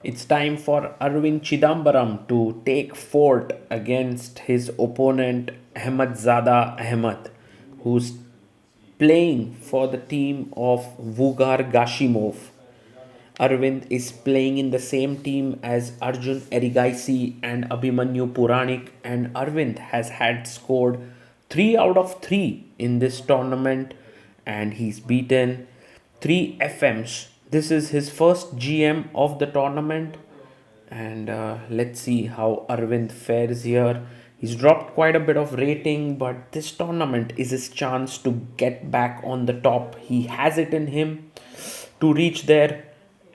It's time for Aravindh Chithambaram to take fort against his opponent Ahmadzadeh Ahmad, who's playing for the team of Vugar Gashimov. Arvind is playing in the same team as Arjun Erigaisi and Abhimanyu Puranik, and Arvind has had scored 3 out of 3 in this tournament and he's beaten 3 FMs. This is his first GM of the tournament, and let's see how Arvind fares here. He's dropped quite a bit of rating, but this tournament is his chance to get back on the top. He has it in him to reach there,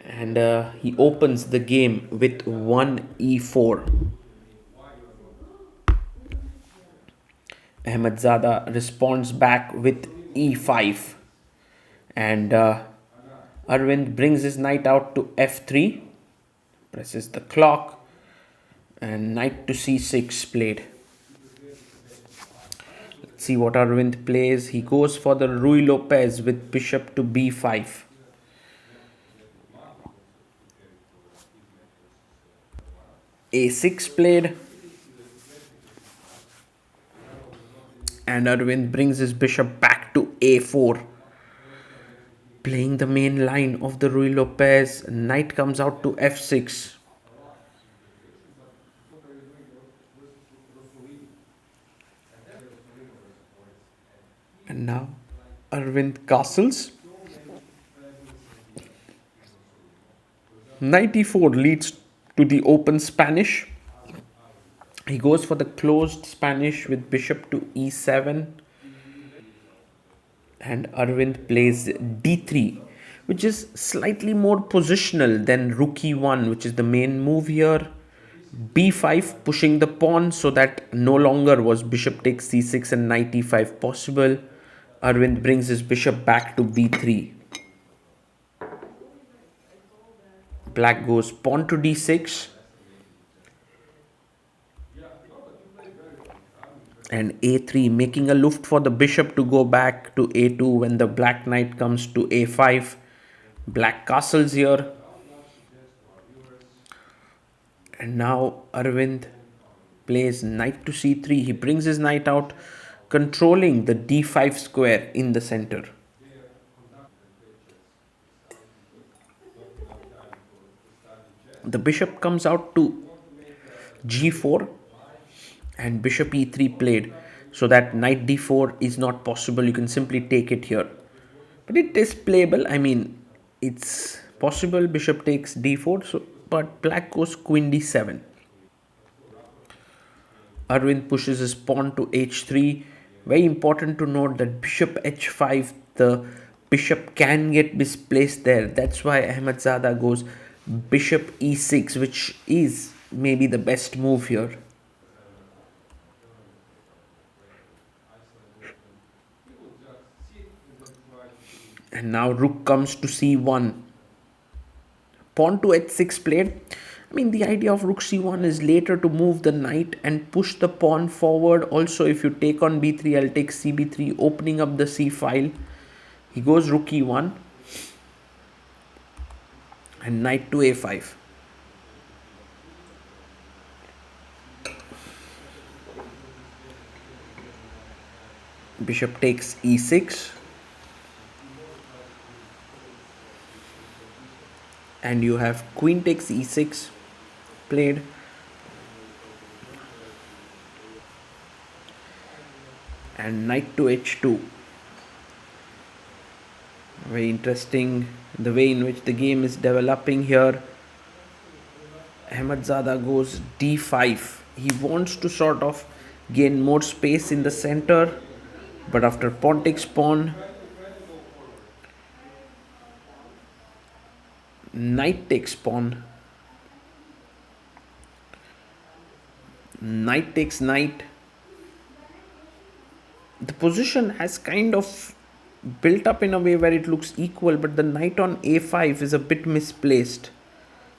and he opens the game with 1 e4. Ahmadzada responds back with e5, and Arvind brings his knight out to f3, presses the clock, and knight to c6 played. Let's see what Arvind plays. He goes for the Rui Lopez with bishop to b5. a6 played, and Arvind brings his bishop back to a4. Playing the main line of the Rui Lopez, knight comes out to f6. And now Arvind castles. Knight e4 leads to the open Spanish. He goes for the closed Spanish with bishop to e7. And Arvind plays d3, which is slightly more positional than rook e1, which is the main move here. b5, pushing the pawn so that no longer was bishop takes c6 and knight e5 possible. Arvind brings his bishop back to b3. Black goes pawn to d6. And a3, making a luft for the bishop to go back to a2 when the black knight comes to a5. Black castles here. And now Arvind plays knight to c3. He brings his knight out, controlling the d5 square in the center. The bishop comes out to g4 and bishop e3 played, so that knight d4 is not possible. You can simply take it here. But it is playable. I mean, it's possible. Bishop takes d4, so but black goes queen d7. Arvind pushes his pawn to h3. Very important to note that bishop h5, the bishop can get misplaced there. That's why Ahmadzada goes bishop e6, which is maybe the best move here. And now rook comes to c1. Pawn to h6 played. I mean, the idea of rook c1 is later to move the knight and push the pawn forward. Also, if you take on b3, I'll take cb3, opening up the c file. He goes rook e1 and knight to a5. Bishop takes e6. And you have queen takes e6 played. And knight to h2. Very interesting the way in which the game is developing here. Ahmadzada goes d5. He wants to sort of gain more space in the center, but after pawn takes pawn, knight takes pawn, knight takes knight. The position has kind of built up in a way where it looks equal, but the knight on a5 is a bit misplaced.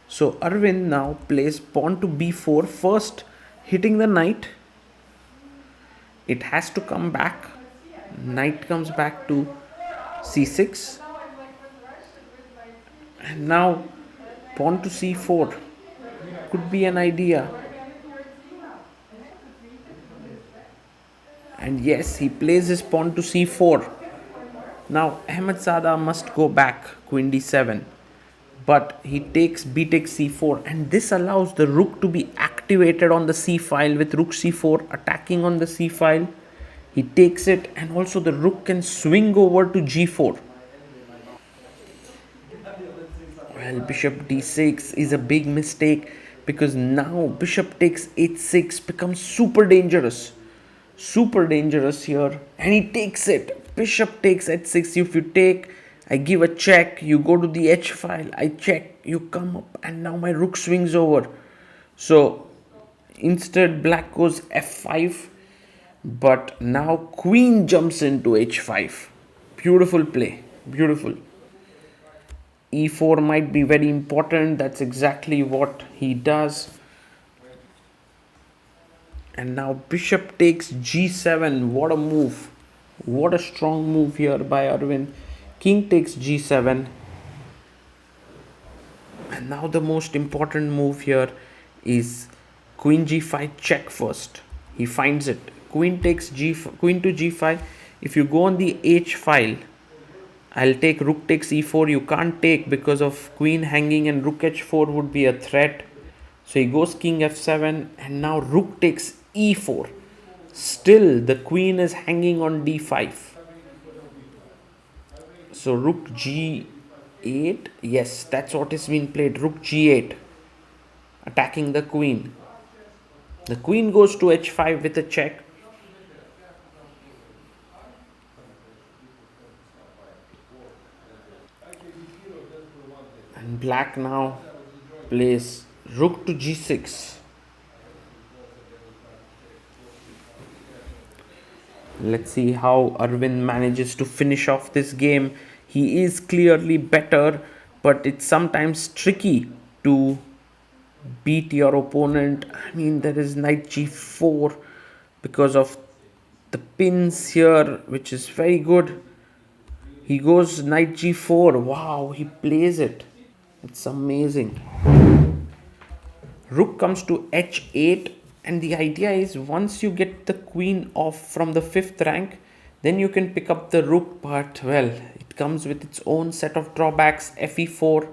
So Arvind now plays pawn to b4, first hitting the knight. It has to come back. Knight comes back to c6. And now Pawn to c4 could be an idea. And yes, he plays his pawn to c4. Now Ahmadzadeh must go back, queen d7. But he takes b takes c4, and this allows the rook to be activated on the c file with rook c4 attacking on the c file. He takes it, and also the rook can swing over to g4. Well, bishop d6 is a big mistake because now bishop takes h6 becomes super dangerous. Super dangerous here, and he takes it. Bishop takes h6. If you take, I give a check, you go to the h file, I check, you come up, and now my rook swings over. So instead black goes f5, but now queen jumps into h5. Beautiful play, beautiful. e4 might be very important. That's exactly what he does. And now bishop takes g7. What a move. What a strong move here by Aravindh. King takes g7. And now the most important move here is queen g5 check first. He finds it. Queen takes queen to g5. If you go on the h file, I'll take rook takes e4. You can't take because of queen hanging, and rook h4 would be a threat. So he goes king f7, and now rook takes e4. Still the queen is hanging on d5. So rook g8. Yes, that's what is being played. Rook g8, attacking the queen. The queen goes to h5 with a check. And black now plays rook to g6. Let's see how Aravindh manages to finish off this game. He is clearly better, but it's sometimes tricky to beat your opponent. I mean, there is knight g4 because of the pins here, which is very good. He goes knight g4. Wow, he plays it. It's amazing. Rook comes to h8, and the idea is once you get the queen off from the 5th rank, then you can pick up the rook, but well, it comes with its own set of drawbacks. fe4,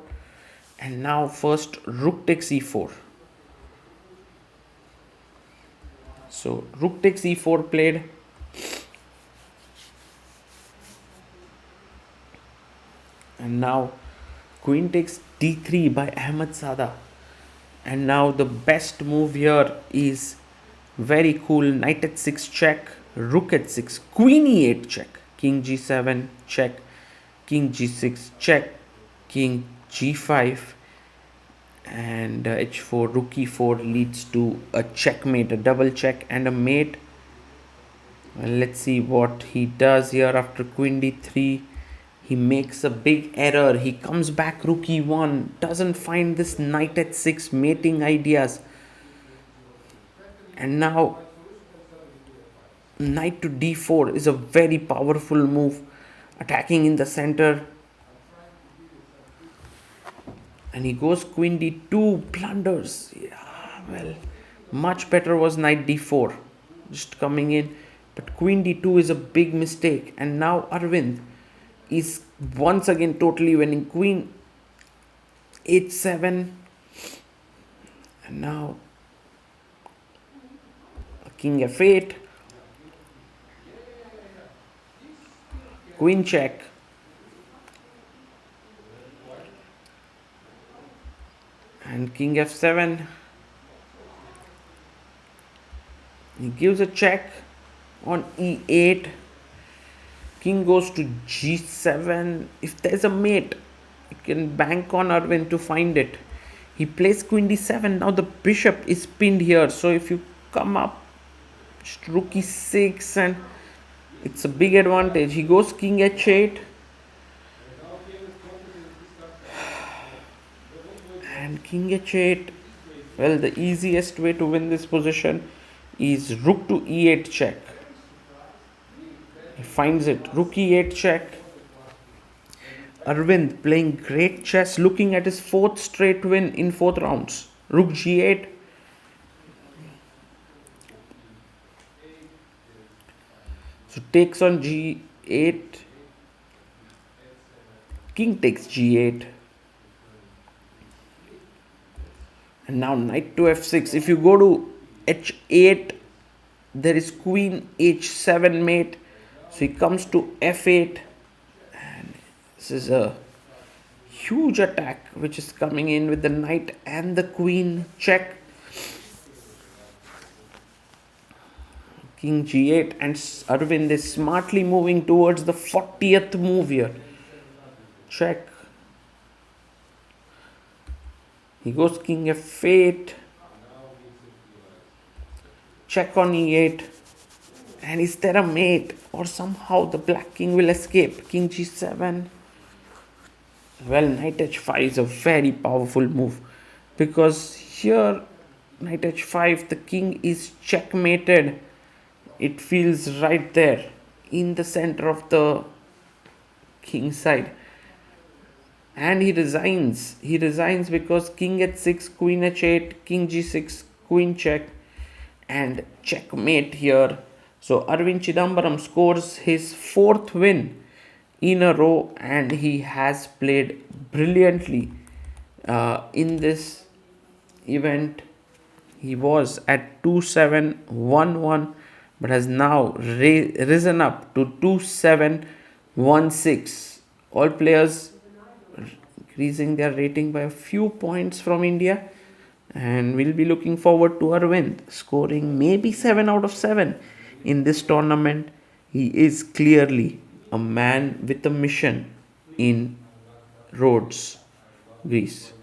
and now first rook takes e4. So rook takes e4 played. And now queen takes d3 by Ahmadzadeh. And now the best move here is very cool. Knight h6 check, rook h6, queen e8 check, king g7 check, king g6 check, king g5, and h4, rook e4 leads to a checkmate, a double check and a mate. Well, let's see what he does here after queen d3. He makes a big error. He comes back rook e1, doesn't find this knight h6 mating ideas. And now knight to d4 is a very powerful move, attacking in the center. And he goes queen d2, blunders. Yeah, well, much better was knight d4, just coming in. But queen d2 is a big mistake. And now Aravindh is once again totally winning. Queen h7, and now king f8, queen check, and king f7. He gives a check on e8. King goes to g7. If there's a mate, you can bank on Aravindh to find it. He plays queen d7. Now the bishop is pinned here. So if you come up, just rook e6, and it's a big advantage. He goes king h8. And king h8. Well, the easiest way to win this position is rook to e8 check. He finds it. Rook e8 check. Arvind playing great chess, looking at his fourth straight win in fourth rounds. Rook g8. So takes on g8. King takes g8. And now knight to f6. If you go to h8, there is queen h7 mate. So he comes to f8. And this is a huge attack which is coming in with the knight and the queen. Check. King g8, and Arvind is smartly moving towards the 40th move here. Check. He goes king f8. Check on e8. And is there a mate? Or somehow the black king will escape? King g7. Well, knight h5 is a very powerful move, because here knight h5, the king is checkmated. It feels right there in the center of the king side. And he resigns. He resigns because king h6, queen h8, king g6, queen check, and checkmate here. So Aravindh Chithambaram scores his fourth win in a row, and he has played brilliantly in this event. He was at 2711, but has now risen up to 2716. All players increasing their rating by a few points from India, and we'll be looking forward to Arvind scoring maybe 7 out of 7 in this tournament. He is clearly a man with a mission in Rhodes, Greece.